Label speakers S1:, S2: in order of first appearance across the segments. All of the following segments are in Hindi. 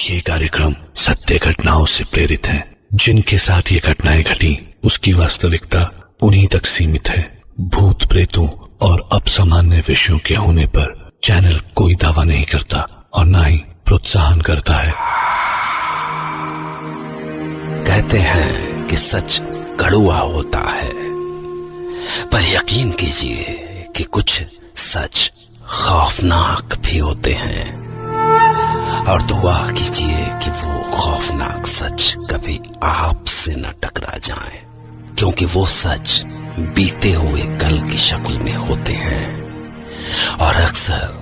S1: ये कार्यक्रम सत्य घटनाओं से प्रेरित है। जिनके साथ ये घटनाएं घटी उसकी वास्तविकता उन्हीं तक सीमित है। भूत प्रेतों और अपसामान्य विषयों के होने पर चैनल कोई दावा नहीं करता और न ही प्रोत्साहन करता है।
S2: कहते हैं कि सच कड़वा होता है, पर यकीन कीजिए कि कुछ सच खौफनाक भी होते हैं। और दुआ कीजिए कि वो खौफनाक सच कभी आपसे न टकरा जाए, क्योंकि वो सच बीते हुए कल की शक्ल में होते हैं और अक्सर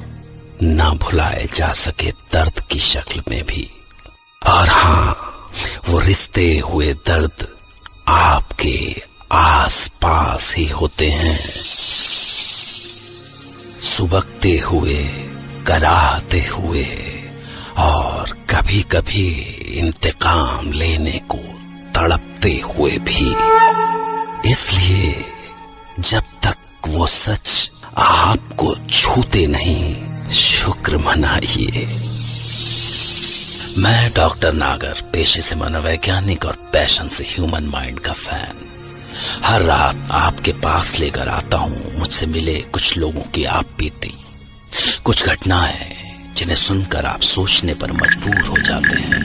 S2: ना भुलाए जा सके दर्द की शक्ल में भी। और हाँ, वो रिश्ते हुए दर्द आपके आस पास ही होते हैं, सुबकते हुए, कराहते हुए और कभी कभी इंतकाम लेने को तड़पते हुए भी। इसलिए जब तक वो सच आपको छूते नहीं, शुक्र मनाइए। मैं डॉक्टर नागर, पेशे से मनोवैज्ञानिक और पैशन से ह्यूमन माइंड का फैन, हर रात आपके पास लेकर आता हूं मुझसे मिले कुछ लोगों की आप बीती, कुछ घटनाएं जिन्हें सुनकर आप सोचने पर मजबूर हो जाते हैं।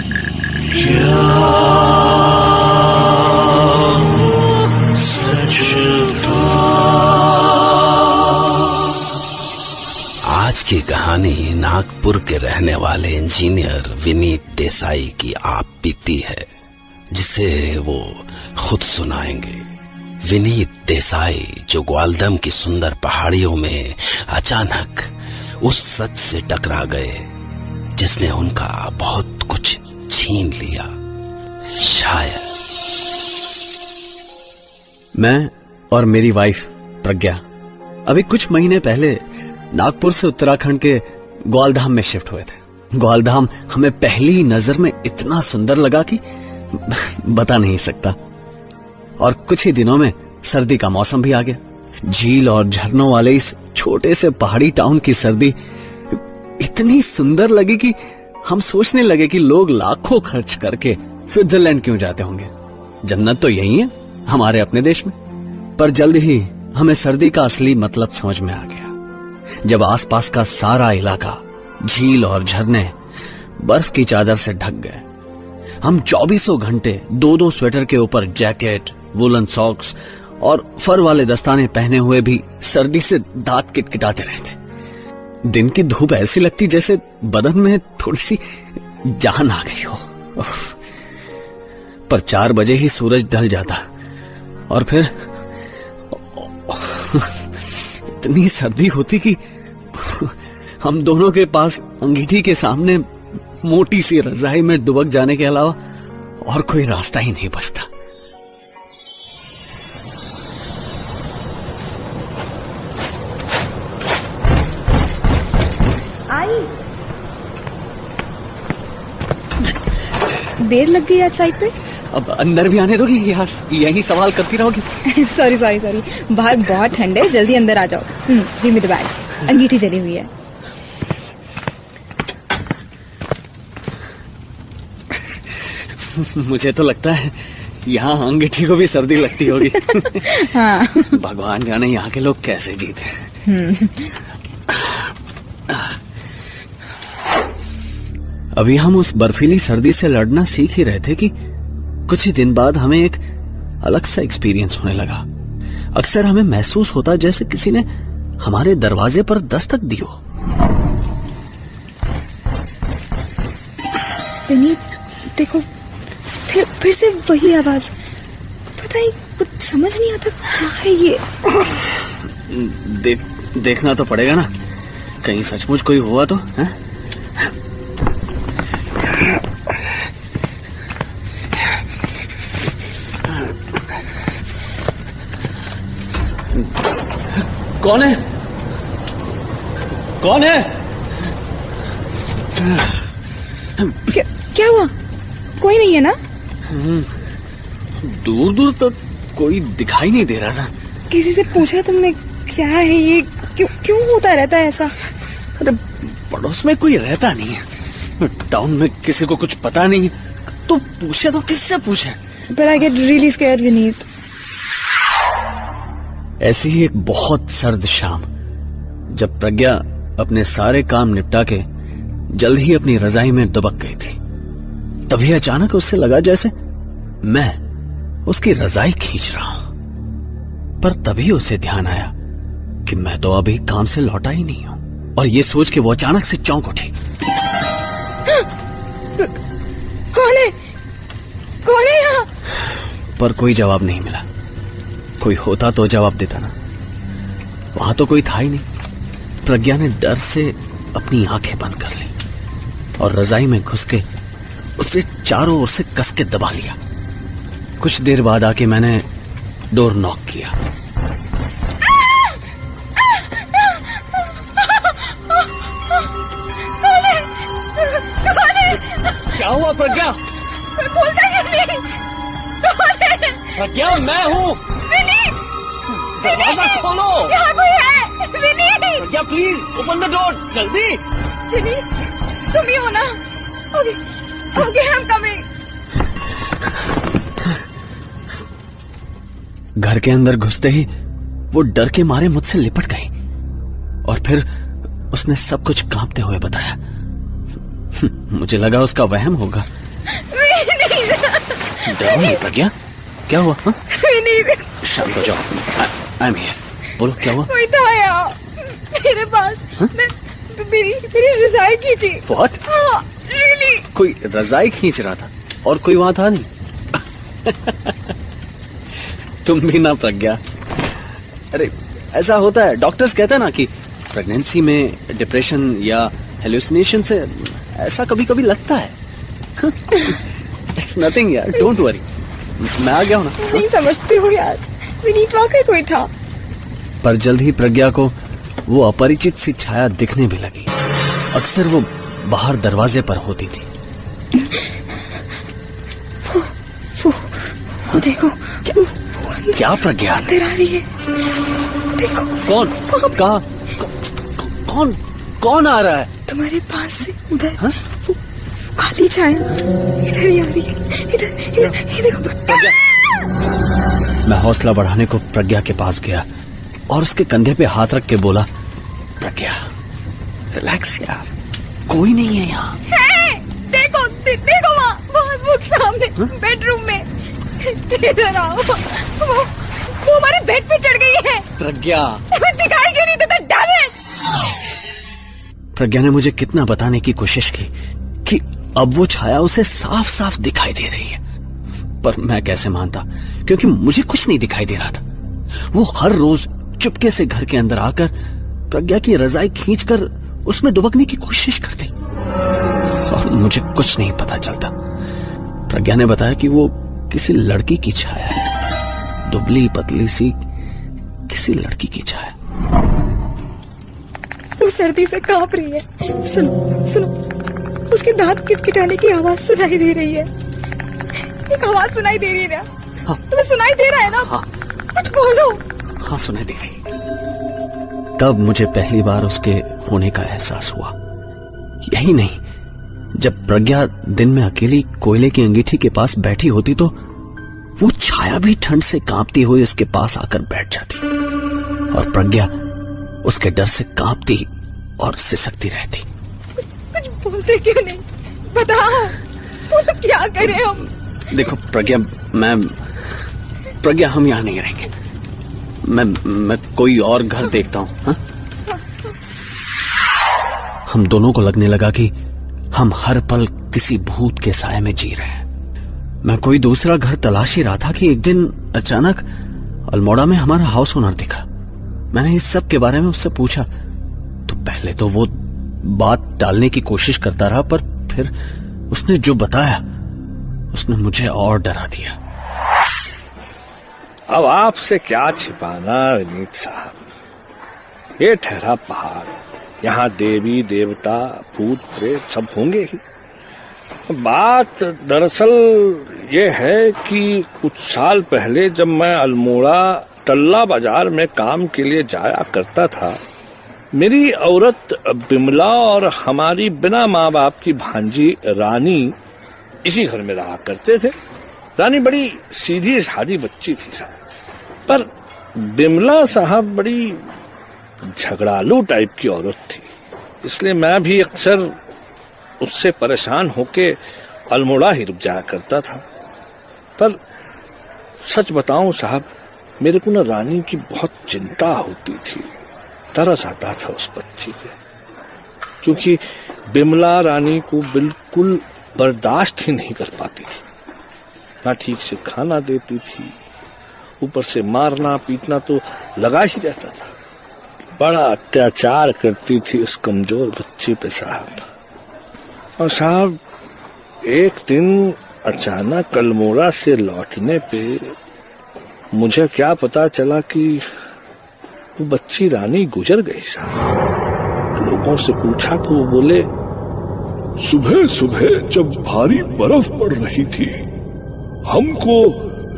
S2: आज की कहानी नागपुर के रहने वाले इंजीनियर विनीत देसाई की आप बीती है, जिसे वो खुद सुनाएंगे। विनीत देसाई जो ग्वालदम की सुंदर पहाड़ियों में अचानक उस सच से टकरा गए जिसने उनका बहुत कुछ छीन लिया। शायद
S3: मैं और मेरी वाइफ प्रज्ञा अभी कुछ महीने पहले नागपुर से उत्तराखंड के ग्वालधाम में शिफ्ट हुए थे। ग्वालधाम हमें पहली नजर में इतना सुंदर लगा कि बता नहीं सकता। और कुछ ही दिनों में सर्दी का मौसम भी आ गया। झील और झरनों वाले इस छोटे से पहाड़ी टाउन की सर्दी इतनी सुंदर लगी कि हम सोचने लगे कि लोग लाखों खर्च करके स्विट्जरलैंड क्यों जाते होंगे। जन्नत तो यही है हमारे अपने देश में। पर जल्द ही हमें सर्दी का असली मतलब समझ में आ गया, जब आसपास का सारा इलाका झील और झरने बर्फ की चादर से ढक गए। हम 24 घंटे 2-2 स्वेटर के ऊपर जैकेट, वुलन सॉक्स और फर वाले दस्ताने पहने हुए भी सर्दी से दांत किटकिटाते रहते। दिन की धूप ऐसी लगती जैसे बदन में थोड़ी सी जान आ गई हो। पर 4 बजे ही सूरज ढल जाता और फिर इतनी सर्दी होती कि हम दोनों के पास अंगीठी के सामने मोटी सी रजाई में दुबक जाने के अलावा और कोई रास्ता ही नहीं बचता।
S4: आई देर लग गई आज साइड पे।
S3: अब अंदर भी आने दोगी या यही सवाल करती रहोगी?
S4: सॉरी बाहर बहुत ठंड है, जल्दी अंदर आ जाओ। गिव मी द बैग, अंगीठी जली हुई है।
S3: मुझे तो लगता है यहाँ अंगीठी को भी सर्दी लगती होगी।
S4: हाँ।
S3: भगवान जाने यहाँ के लोग कैसे जीते। अभी हम उस बर्फीली सर्दी से लड़ना सीख ही रहे थे कि कुछ ही दिन बाद हमें एक अलग सा एक्सपीरियंस होने लगा। अक्सर हमें महसूस होता जैसे किसी ने हमारे दरवाजे पर दस्तक दी हो।
S4: विनीत देखो, फिर से वही आवाज। पता नहीं, कुछ समझ नहीं आता क्या है ये।
S3: देखना तो पड़ेगा ना, कहीं सचमुच कोई हुआ तो है? कौन है? कौन है?
S4: क्या हुआ? कोई नहीं है ना?
S3: दूर दूर तक कोई दिखाई नहीं दे रहा था।
S4: किसी से पूछा तुमने क्या है ये? क्यों होता रहता है ऐसा?
S3: अरे पड़ोस में कोई रहता नहीं है, टाउन में किसी को कुछ पता नहीं, तो पूछे तो किससे पूछे?
S4: But I get really scared, Vineet.
S3: ऐसी ही एक बहुत सर्द शाम, जब प्रज्ञा अपने सारे काम निपटा के जल्द ही अपनी रजाई में दुबक गई थी, तभी अचानक उससे लगा जैसे मैं उसकी रजाई खींच रहा हूं। पर तभी उसे ध्यान आया कि मैं तो अभी काम से लौटा ही नहीं हूं, और ये सोच के वो अचानक से चौंक उठी।
S4: कौन है? कौन है यहाँ?
S3: पर कोई जवाब नहीं मिला। कोई होता तो जवाब देता ना, वहां तो कोई था ही नहीं। प्रज्ञा ने डर से अपनी आंखें बंद कर ली और रजाई में घुस के उसे चारों ओर से कस के दबा लिया। कुछ देर बाद आके मैंने डोर नॉक किया। क्या हुआ प्रज्ञा?
S4: बोलता क्यों नहीं? कौन है?
S3: प्रज्ञा, मैं हूँ। दरवाजा खोलो।
S4: यहाँ कोई है? विनीत!
S3: प्रज्ञा प्लीज ओपन द डोर, जल्दी।
S4: विनीत, तुम ही हो ना? Okay, okay, I'm coming।
S3: घर के अंदर घुसते ही वो डर के मारे मुझसे लिपट गई और फिर उसने सब कुछ कांपते हुए बताया। मुझे लगा उसका वहम होगा। डरो नहीं प्रज्ञा, क्या हुआ?
S4: विनीत,
S3: शांत हो जाओ। I am here. बोलो क्या हुआ?
S4: कोई था यहाँ मेरे पास। मेरी रजाई खींची।
S3: What?
S4: हाँ, really?
S3: कोई रजाई खींच रहा था और कोई वहां था नहीं? तुम भी ना प्रज्ञा। अरे ऐसा होता है, डॉक्टर्स कहते हैं ना कि प्रेगनेंसी में डिप्रेशन या हेलुसिनेशन से ऐसा कभी कभी लगता है। इट्स नथिंग यार, डोंट वरी। मैं आ गया हूं ना।
S4: नहीं समझते हो यार, विनीत वाकई कोई था।
S3: पर जल्द ही प्रज्ञा को वो अपरिचित सी छाया दिखने भी लगी। अक्सर वो बाहर दरवाजे पर होती थी।
S4: वो देखो।
S3: क्या प्रज्ञा?
S4: अंदर आ रही है। वो देखो।
S3: कौन? कहाँ? कौन आ रहा है?
S4: तुम्हारे पास से उधर। हाँ? वो काली छाया इधर ही आ रही है। इधर ये देखो।
S3: प्रज्ञा। मैं हौसला बढ़ाने को प्रज्ञा के पास गया और उसके कंधे पे हाथ रख के बोला, प्रज्ञा रिलैक्स यार, कोई नहीं है यहाँ।
S4: देखो वहाँ वो सामने बेडरूम में। इधर आओ। वो हमारे बेड पे चढ़ गई है।
S3: प्रज्ञा
S4: तुम्हें दिखाई क्यों नहीं देता? Damn it!
S3: प्रज्ञा ने मुझे कितना बताने की कोशिश की कि अब वो छाया उसे साफ साफ दिखाई दे रही है, पर मैं कैसे मानता, क्योंकि मुझे कुछ नहीं दिखाई दे रहा था। वो हर रोज चुपके से घर के अंदर आकर प्रज्ञा की रजाई खींचकर उसमें दुबकने की कोशिश करती और मुझे कुछ नहीं पता चलता। प्रज्ञा ने बताया कि वो किसी लड़की की छाया है, दुबली पतली सी किसी लड़की की छाया।
S4: वो सर्दी से कांप रही है। सुनो, उसके दांत किटकिटाने की आवाज सुनाई दे रही है। एक आवाज सुनाई दे रही है ना? हाँ। तुम्हें सुनाई दे रहा है ना? हाँ। कुछ बोलो। हाँ, सुनाई दे रही। तब मुझे पहली बार उसके होने का एहसास हुआ। यही नहीं, जब प्रज्ञा दिन में अकेली कोयले की अंगीठी के पास बैठी होती तो वो छाया भी ठंड से कांपती हुई उसके पास आकर बैठ जाती और प्रज्ञा उसके डर से कांपती और सिसकती रहती। कुछ बोलते क्यों नहीं? बताओ, तो क्या करें हम? देखो प्रज्ञा, हम यहाँ नहीं रहेंगे। मैं कोई और घर देखता हूँ। हाँ? हम दोनों को लगने लगा कि हम हर पल किसी भूत के साए में जी रहे हैं। मैं कोई दूसरा घर तलाश ही रहा था कि एक दिन अचानक अल्मोड़ा में हमारा हाउस ओनर दिखा। मैंने इस सब के बारे में उससे पूछा तो पहले तो वो बात टालने की कोशिश करता रहा, पर फिर उसने जो बताया उसने मुझे और डरा दिया।
S1: अब आपसे क्या छिपाना विनीत साहब, ये ठहरा पहाड़, यहाँ देवी देवता भूत प्रेत सब होंगे ही। बात दरअसल ये है कि कुछ साल पहले जब मैं अल्मोड़ा टल्ला बाजार में काम के लिए जाया करता था मेरी औरत बिमला और हमारी बिना माँ बाप की भांजी रानी इसी घर में रहा करते थे। रानी बड़ी सीधी सादी बच्ची थी साहब, पर बिमला साहब बड़ी झगड़ालू टाइप की औरत थी, इसलिए मैं भी अक्सर उससे परेशान होके अल्मोड़ा ही रुक जाया करता था। पर सच बताऊं साहब, मेरे को ना रानी की बहुत चिंता होती थी, तरस आता था उस बच्ची पे, क्योंकि बिमला रानी को बिल्कुल बर्दाश्त ही नहीं कर पाती थी। ना ठीक से खाना देती थी, ऊपर से मारना पीटना तो लगा ही रहता था। बड़ा अत्याचार करती थी उस कमजोर बच्ची पे साहब। और साहब एक दिन अचानक अल्मोड़ा से लौटने पे मुझे क्या पता चला कि वो बच्ची रानी गुजर गई साहब। लोगों से पूछा तो वो बोले,
S5: सुबह सुबह जब भारी बर्फ पड़ रही थी, हमको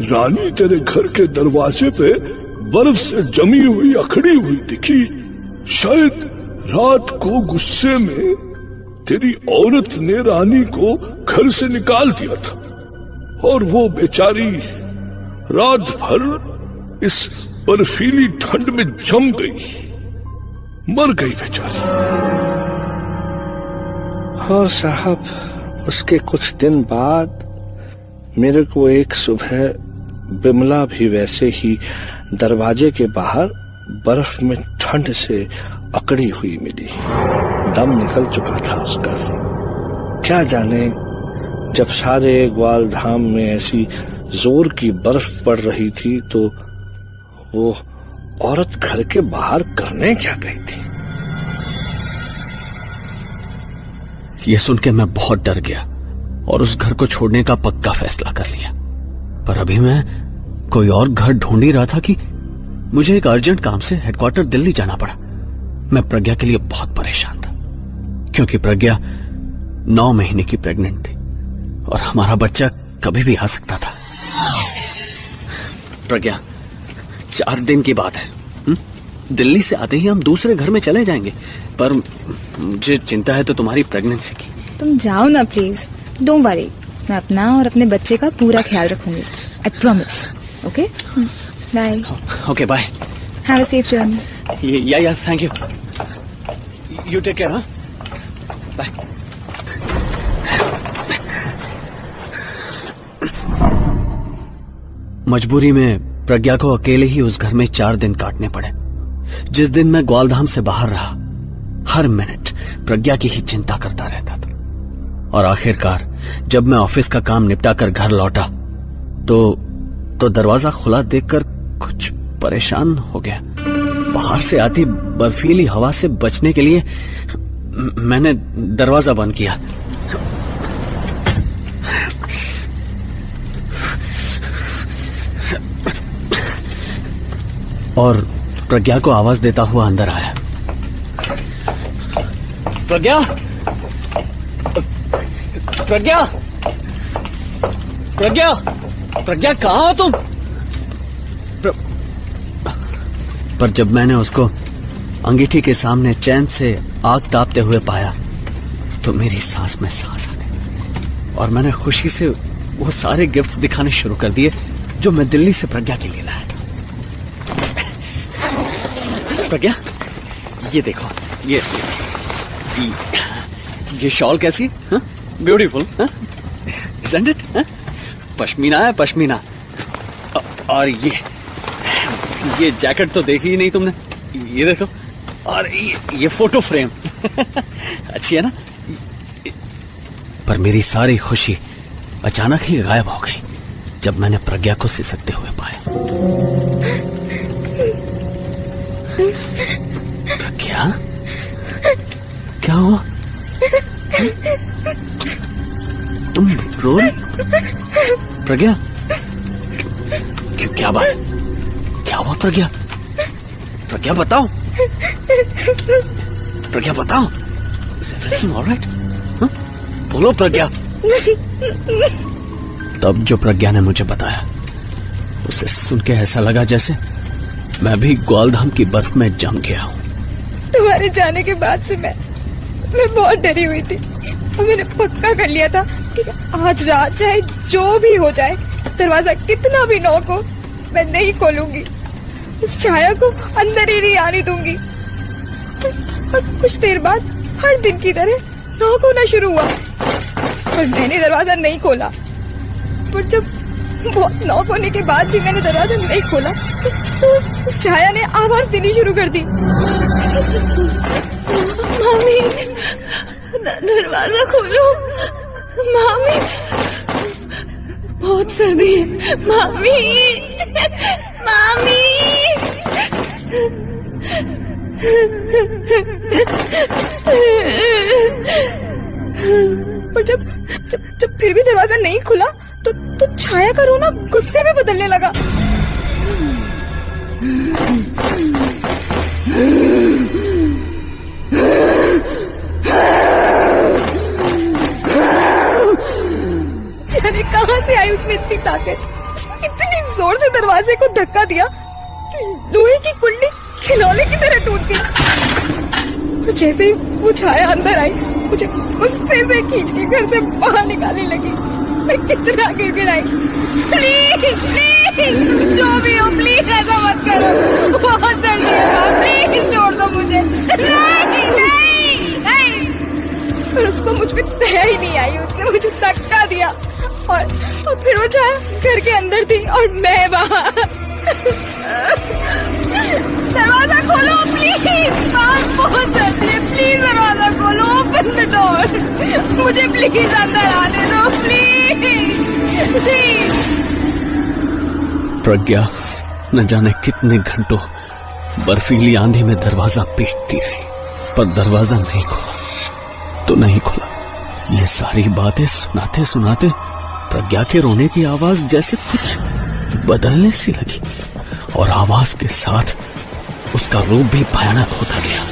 S5: रानी तेरे घर के दरवाजे पे बर्फ से जमी हुई अखड़ी हुई दिखी। शायद रात को गुस्से में तेरी औरत ने रानी को घर से निकाल दिया था और वो बेचारी रात भर इस बर्फीली ठंड में जम गई, मर गई बेचारी।
S1: और साहब उसके कुछ दिन बाद मेरे को एक सुबह बिमला भी वैसे ही दरवाजे के बाहर बर्फ में ठंड से अकड़ी हुई मिली। दम निकल चुका था उसका। क्या जाने जब सारे ग्वाल धाम में ऐसी जोर की बर्फ पड़ रही थी तो वो औरत घर के बाहर करने क्या गई थी।
S3: ये सुन के मैं बहुत डर गया और उस घर को छोड़ने का पक्का फैसला कर लिया। पर अभी मैं कोई और घर ढूंढ ही रहा था कि मुझे एक अर्जेंट काम से हेडक्वार्टर दिल्ली जाना पड़ा। मैं प्रज्ञा के लिए बहुत परेशान था, क्योंकि प्रज्ञा 9 महीने की प्रेग्नेंट थी और हमारा बच्चा कभी भी आ सकता था। प्रज्ञा, 4 दिन की बात है। दिल्ली से आते ही हम दूसरे घर में चले जाएंगे, पर मुझे चिंता है तो तुम्हारी प्रेगनेंसी की।
S4: तुम जाओ ना प्लीज, डोंट वरी, मैं अपना और अपने बच्चे का पूरा ख्याल रखूंगी, I promise. Okay bye.
S3: Okay bye,
S4: have a safe journey.
S3: Yeah thank you, you take care. हाँ बाय। मजबूरी में प्रज्ञा को अकेले ही उस घर में 4 दिन काटने पड़े। जिस दिन मैं ग्वालधाम से बाहर रहा, हर मिनट प्रज्ञा की ही चिंता करता रहता था। और आखिरकार जब मैं ऑफिस का काम निपटा कर घर लौटा तो दरवाजा खुला देखकर कुछ परेशान हो गया। बाहर से आती बर्फीली हवा से बचने के लिए मैंने दरवाजा बंद किया। और प्रज्ञा को आवाज देता हुआ अंदर आया। प्रज्ञा, प्रज्ञा, प्रज्ञा, प्रज्ञा, कहाँ हो तुम? पर जब मैंने उसको अंगीठी के सामने चैन से आग तापते हुए पाया तो मेरी सांस में सांस आ गई और मैंने खुशी से वो सारे गिफ्ट दिखाने शुरू कर दिए जो मैं दिल्ली से प्रज्ञा के लिए लाया था। प्रज्ञा, ये देखो, ये शॉल कैसी? Beautiful, isn't it? पश्मीना है, पश्मीना। और ये जैकेट तो देखी ही नहीं तुमने, ये देखो। और ये फोटो फ्रेम अच्छी है ना? पर मेरी सारी खुशी अचानक ही गायब हो गई जब मैंने प्रज्ञा को सिसकते हुए पाया। प्रज्ञा, क्या हुआ? तुम रो रही? प्रज्ञा, क्या बात? क्या हुआ प्रज्ञा? प्रज्ञा बताओ, प्रज्ञा बताओ। Is everything all right? बोलो प्रज्ञा। तब जो प्रज्ञा ने मुझे बताया उसे सुन के ऐसा लगा जैसे मैं भी ग्वालधाम की बर्फ में जम गया हूं।
S4: तुम्हारे जाने के बाद से मैं बहुत डरी हुई थी और मैंने पक्का कर लिया था कि आज रात चाहे जो भी हो जाए, दरवाजा कितना भी नॉक हो, मैं नहीं खोलूंगी, उस छाया को अंदर ही नहीं आने दूंगी। और कुछ देर बाद हर दिन की तरह नॉक होना शुरू हुआ और मैंने दरवाजा नहीं खोला। पर जब बहुत नॉक होने के बाद भी मैंने दरवाजा नहीं खोला तो उस छाया ने आवाज देनी शुरू कर दी, मामी दरवाजा खोलो, मामी बहुत सर्दी है, मामी मामी। पर जब जब जब फिर भी दरवाजा नहीं खुला तो छाया का रोना गुस्से में बदलने लगा। जाने कहां से आई उसमें इतनी ताकत, इतनी जोर से दरवाजे को धक्का दिया कि लोहे की कुंडी खिलौने की तरह टूट गई। और जैसे ही वो छाया अंदर आई, मुझे गुस्से से खींच के घर से बाहर निकालने लगी। मैं कितना गिड़गिड़ाई, प्लीज प्लीज जो भी हो प्लीज ऐसा मत करो, बहुत दर्द है, प्लीज छोड़ दो मुझे। नहीं नहीं नहीं। पर उसको मुझ पे दया ही नहीं आई, उसने मुझे धक्का दिया और फिर वो छाया घर के अंदर थी और मैं बाहर। दरवाजा खोलो प्लीज, बाहर बहुत सर्दी है, प्लीज दरवाजा खोलो, ओपन द डोर, मुझे प्लीज अंदर आने दो, प्लीज प्लीज।
S3: प्रज्ञा न जाने कितने घंटों बर्फीली आंधी में दरवाजा पीटती रही, पर दरवाजा नहीं खुला तो नहीं खुला। ये सारी बातें सुनाते सुनाते प्रज्ञा के रोने की आवाज जैसे कुछ बदलने सी लगी और आवाज के साथ उसका रूप भी भयानक होता गया।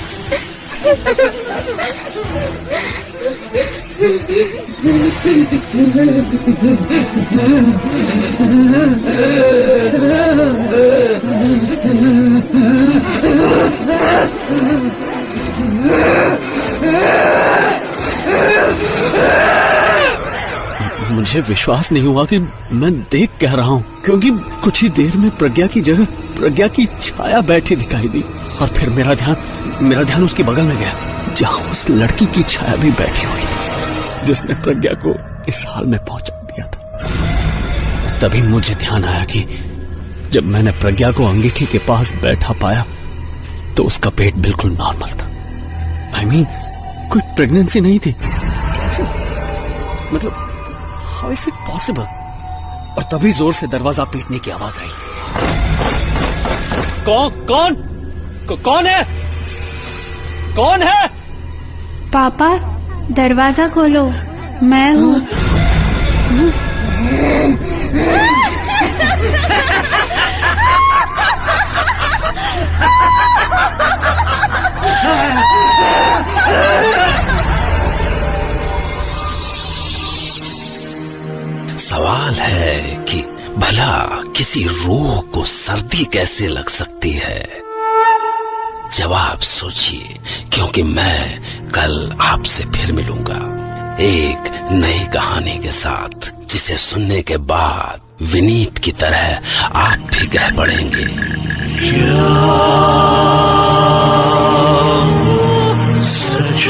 S3: मुझे विश्वास नहीं हुआ कि मैं देख कह रहा हूँ, क्योंकि कुछ ही देर में प्रज्ञा की जगह प्रज्ञा की छाया बैठी दिखाई दी और फिर मेरा ध्यान उसके बगल में गया जहाँ उस लड़की की छाया भी बैठी हुई थी जिसने प्रज्ञा को इस हाल में पहुंचा दिया था। तभी मुझे ध्यान आया कि जब मैंने प्रज्ञा को अंगीठी के पास बैठा पाया तो उसका पेट बिल्कुल नॉर्मल था। I mean, कोई प्रेगनेंसी नहीं थी। कैसे? मतलब हाउ इज इट पॉसिबल? और तभी जोर से दरवाजा पीटने की आवाज आई। कौन है? कौन है?
S6: पापा दरवाजा खोलो, मैं हूँ।
S2: सवाल है कि भला किसी रूह को सर्दी कैसे लग सकती है? जवाब सोचिए, क्योंकि मैं कल आपसे फिर मिलूंगा एक नई कहानी के साथ, जिसे सुनने के बाद विनीत की तरह आप भी कह पड़ेंगे,
S1: सच